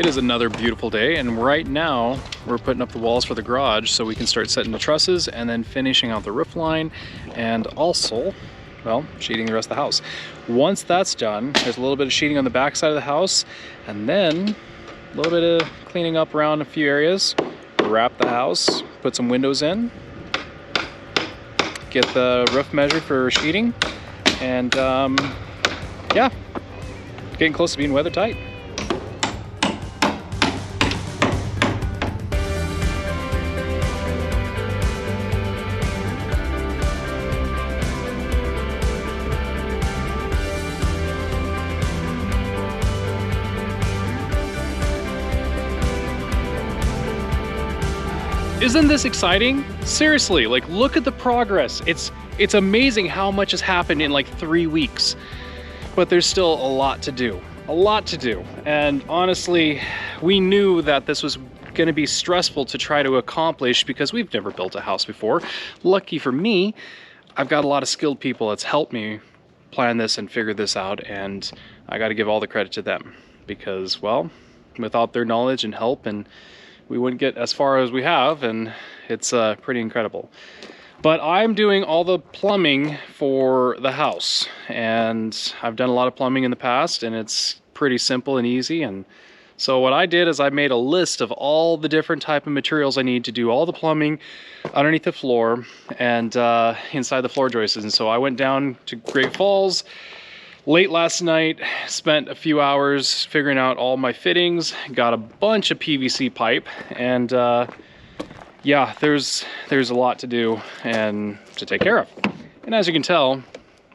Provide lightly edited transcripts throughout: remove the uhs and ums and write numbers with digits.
is another beautiful day, and right now we're putting up the walls for the garage so we can start setting the trusses and then finishing out the roof line and also, well, sheeting the rest of the house. Once that's done, there's a little bit of sheeting on the back side of the house and then a little bit of cleaning up around a few areas, wrap the house, put some windows in, get the roof measured for sheeting, and yeah, getting close to being weather tight. Isn't this exciting? Seriously, like look at the progress. It's amazing how much has happened in like 3 weeks. But there's still a lot to do. A lot to do. And honestly, we knew that this was going to be stressful to try to accomplish because we've never built a house before. Lucky for me, I've got a lot of skilled people that's helped me plan this and figure this out, and I got to give all the credit to them because, well, without their knowledge and help, and we wouldn't get as far as we have, and it's pretty incredible. But I'm doing all the plumbing for the house, and I've done a lot of plumbing in the past, and it's pretty simple and easy. And so what I did is I made a list of all the different type of materials I need to do all the plumbing underneath the floor and inside the floor joists. And so I went down to Great Falls late last night, spent a few hours figuring out all my fittings, got a bunch of PVC pipe, and yeah, there's a lot to do and to take care of. And as you can tell,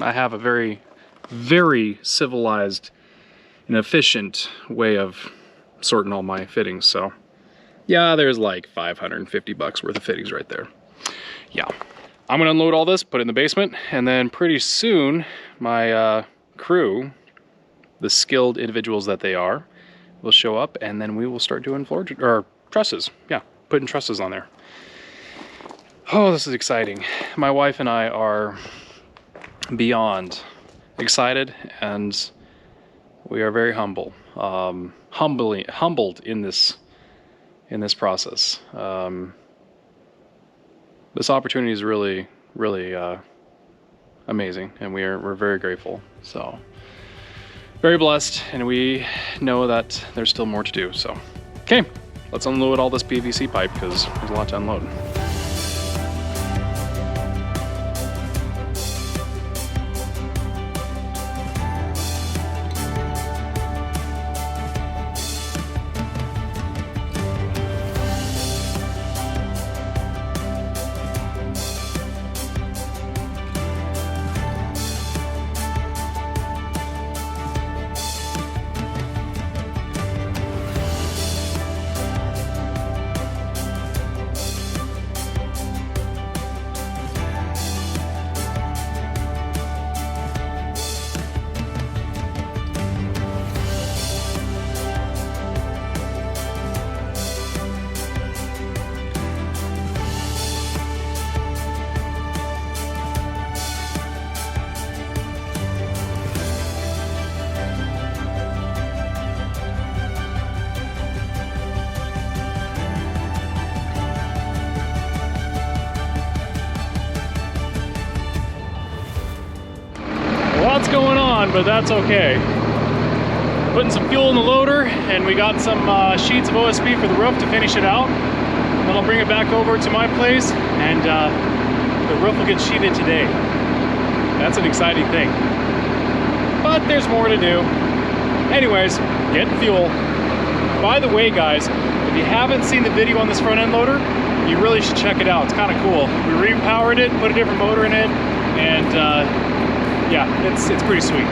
I have a very, very civilized and efficient way of sorting all my fittings. So yeah, there's like $550 worth of fittings right there. Yeah, I'm gonna unload all this, put it in the basement, and then pretty soon my crew, the skilled individuals that they are, will show up, and then we will start doing floor or trusses. Yeah, putting trusses on there. Oh, this is exciting. My wife and I are beyond excited, and we are very humbled in this process. This opportunity is really amazing, and we're very grateful. So very blessed, and we know that there's still more to do. So okay, let's unload all this PVC pipe because there's a lot to unload. Lots going on, but that's okay. Putting some fuel in the loader, and we got some sheets of OSB for the roof to finish it out. Then I'll bring it back over to my place, and the roof will get sheeted today. That's an exciting thing. But there's more to do. Anyways, getting fuel. By the way, guys, if you haven't seen the video on this front end loader, you really should check it out. It's kind of cool. We repowered it, put a different motor in it, and yeah, it's pretty sweet.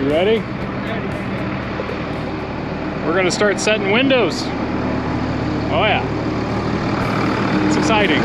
You ready? We're gonna start setting windows. Oh yeah. It's exciting.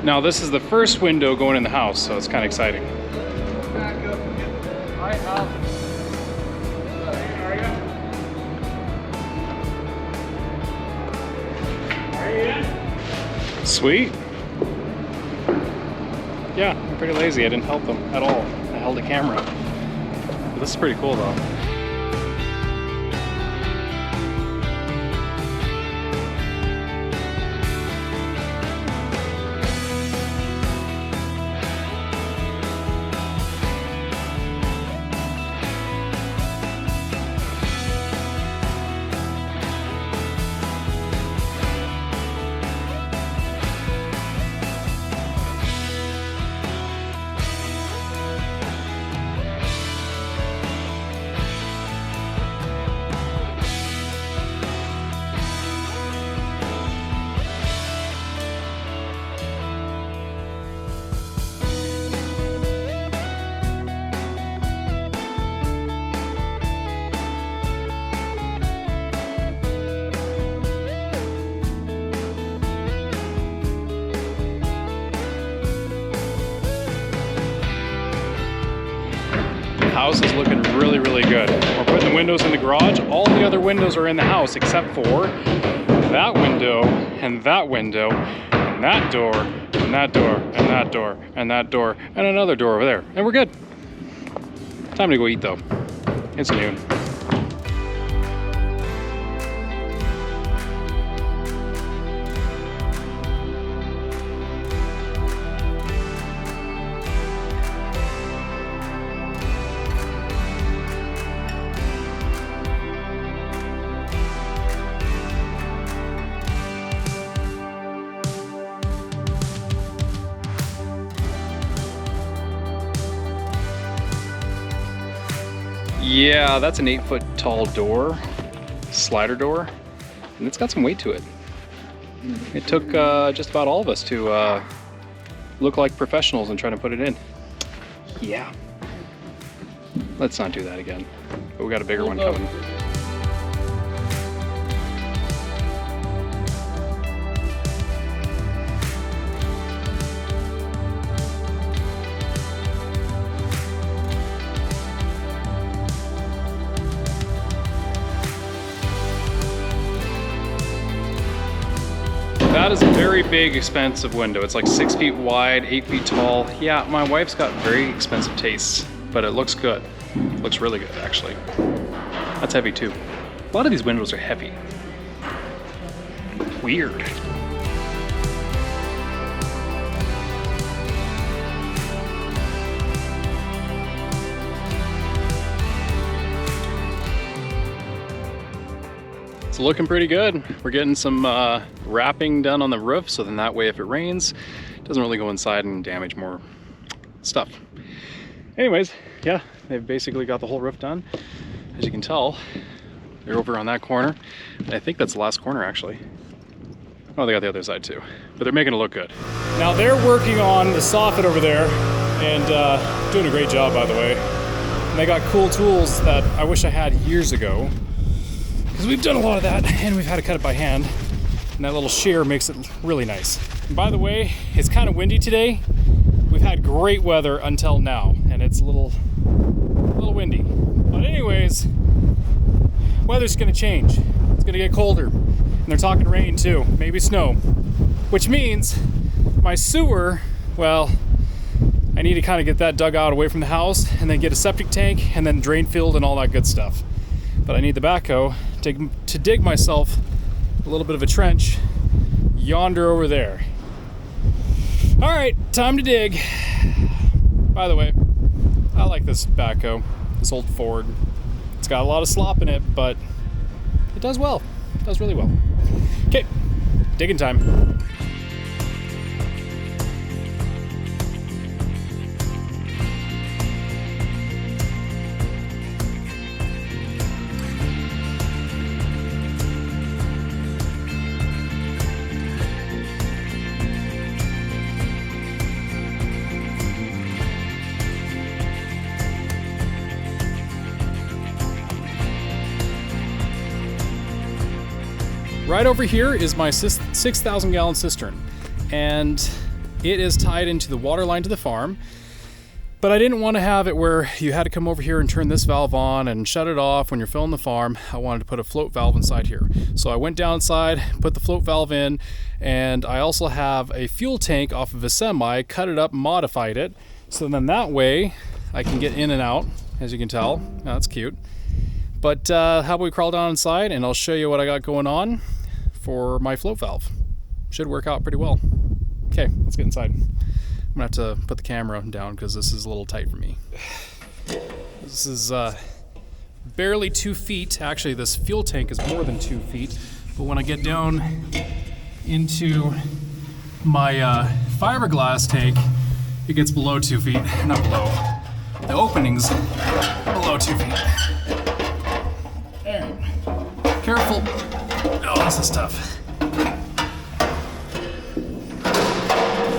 Now this is the first window going in the house, so it's kind of exciting. Sweet. Yeah, I'm pretty lazy. I didn't help them at all. I held a camera. But this is pretty cool though. House is looking really, really good. We're putting the windows in the garage. All the other windows are in the house except for that window and that window and that door and that door and that door and that door and another door over there. And we're good. Time to go eat though. It's noon. Yeah, that's an 8-foot tall door, slider door, and it's got some weight to it. It took just about all of us to look like professionals and try to put it in. Yeah. Let's not do that again, but we got a bigger one coming. That is a very big, expensive window. It's like 6 feet wide, 8 feet tall. Yeah, my wife's got very expensive tastes, but it looks good. It looks really good, actually. That's heavy too. A lot of these windows are heavy. Weird. It's looking pretty good. We're getting some wrapping done on the roof, so then that way if it rains, it doesn't really go inside and damage more stuff. Anyways, yeah, they've basically got the whole roof done. As you can tell, they're over on that corner. And I think that's the last corner actually. Oh, they got the other side too, but they're making it look good. Now they're working on the soffit over there and doing a great job, by the way. And they got cool tools that I wish I had years ago, because we've done a lot of that and we've had to cut it by hand. And that little shear makes it really nice. And by the way, it's kind of windy today. We've had great weather until now, and it's a little windy. But anyways, weather's gonna change. It's gonna get colder. And they're talking rain too, maybe snow. Which means my sewer, well, I need to kind of get that dug out away from the house and then get a septic tank and then drain field and all that good stuff. But I need the backhoe to dig myself a little bit of a trench yonder over there. All right, time to dig. By the way, I like this backhoe, this old Ford. It's got a lot of slop in it, but it does well. does really well. Okay, digging time. Right over here is my 6,000 gallon cistern, and it is tied into the water line to the farm, but I didn't want to have it where you had to come over here and turn this valve on and shut it off when you're filling the farm. I wanted to put a float valve inside here. So I went down inside, put the float valve in, and I also have a fuel tank off of a semi, cut it up, modified it, so then that way I can get in and out, as you can tell. Now, that's cute. But how about we crawl down inside and I'll show you what I got going on for my float valve. Should work out pretty well. Okay, let's get inside. I'm gonna have to put the camera down because this is a little tight for me. This is barely 2 feet. Actually, this fuel tank is more than 2 feet. But when I get down into my fiberglass tank, it gets below 2 feet. Not below. The opening's below 2 feet. There. Careful. Oh, this is tough.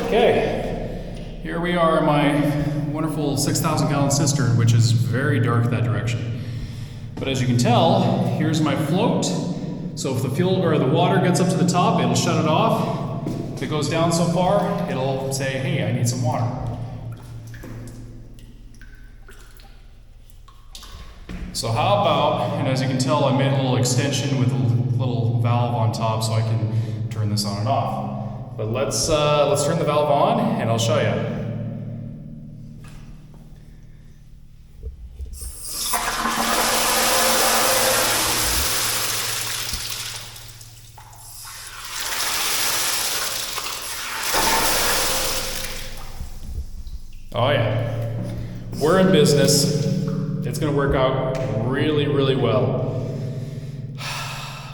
Okay, here we are in my wonderful 6,000 gallon cistern, which is very dark that direction. But as you can tell, here's my float. So if the fuel or the water gets up to the top, it'll shut it off. If it goes down so far, it'll say, hey, I need some water. So how about, and as you can tell, I made a little extension with a little valve on top so I can turn this on and off. But let's turn the valve on and I'll show you. Oh yeah, we're in business. It's gonna work out really, really well.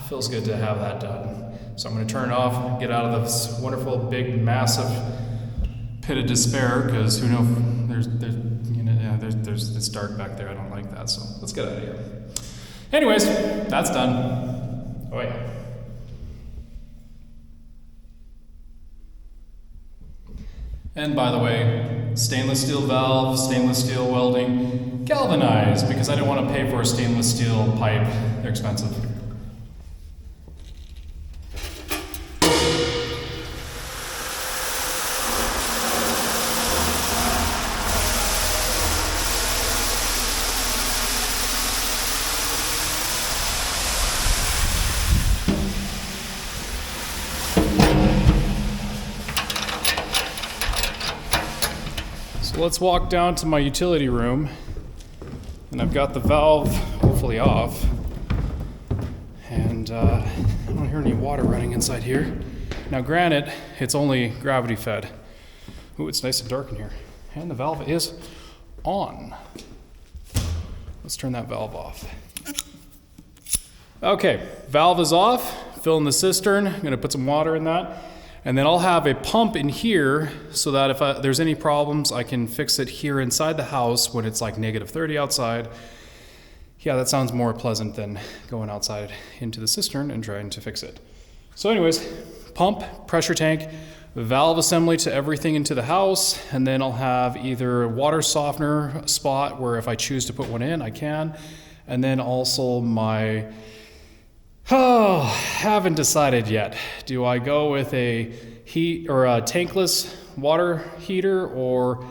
Feels good to have that done. So I'm gonna turn it off, get out of this wonderful, big, massive pit of despair, because who knows, it's dark back there, I don't like that, so let's get out of here. Anyways, that's done. Oh yeah. And by the way, stainless steel valve, stainless steel welding, galvanized, because I didn't want to pay for a stainless steel pipe. They're expensive. So let's walk down to my utility room, and I've got the valve hopefully off, and I don't hear any water running inside here. Now granted, it's only gravity fed. Ooh, it's nice and dark in here. And the valve is on. Let's turn that valve off. Okay, valve is off, filling the cistern. I'm gonna put some water in that. And then I'll have a pump in here so that if there's any problems, I can fix it here inside the house when it's like -30 outside. Yeah, that sounds more pleasant than going outside into the cistern and trying to fix it. So anyways, pump, pressure tank, valve assembly to everything into the house, and then I'll have either a water softener spot where if I choose to put one in, I can. And then also my haven't decided yet. Do I go with a heat or a tankless water heater or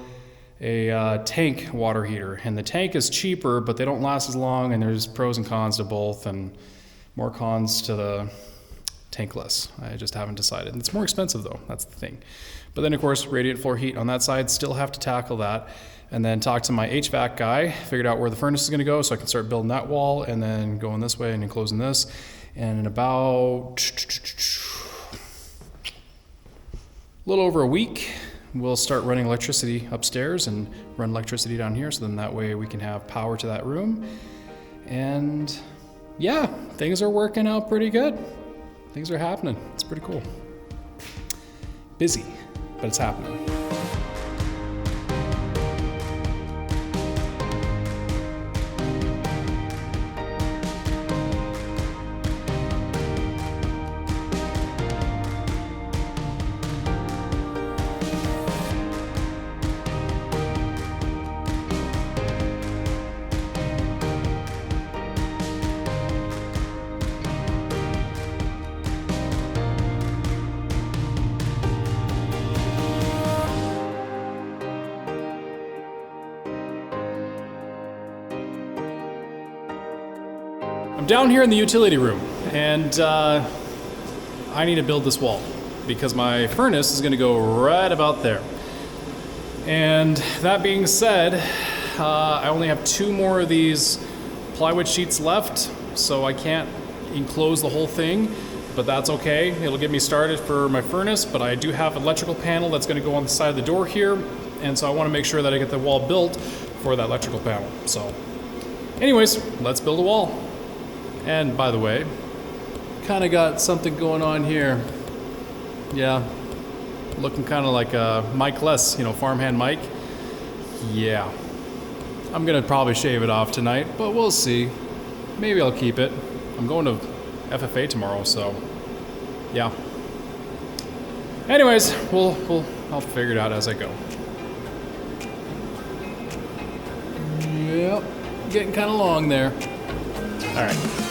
a tank water heater? And the tank is cheaper, but they don't last as long, and there's pros and cons to both, and more cons to the tankless. I just haven't decided. It's more expensive though, that's the thing. But then of course, radiant floor heat on that side, still have to tackle that. And then talk to my HVAC guy, figured out where the furnace is gonna go so I can start building that wall and then going this way and enclosing this. And in about a little over a week, we'll start running electricity upstairs and run electricity down here, so then that way we can have power to that room. And yeah, things are working out pretty good. Things are happening. It's pretty cool. Busy, but it's happening. I'm down here in the utility room, and I need to build this wall because my furnace is going to go right about there. And that being said, I only have 2 more of these plywood sheets left, so I can't enclose the whole thing, but that's okay. It'll get me started for my furnace, but I do have an electrical panel that's going to go on the side of the door here, and so I want to make sure that I get the wall built for that electrical panel. So anyways, let's build a wall. And by the way, kind of got something going on here. Yeah, looking kind of like a Mike Less, farmhand Mike. Yeah, I'm gonna probably shave it off tonight, but we'll see. Maybe I'll keep it. I'm going to FFA tomorrow, so yeah. Anyways, I'll figure it out as I go. Yep, getting kind of long there. All right.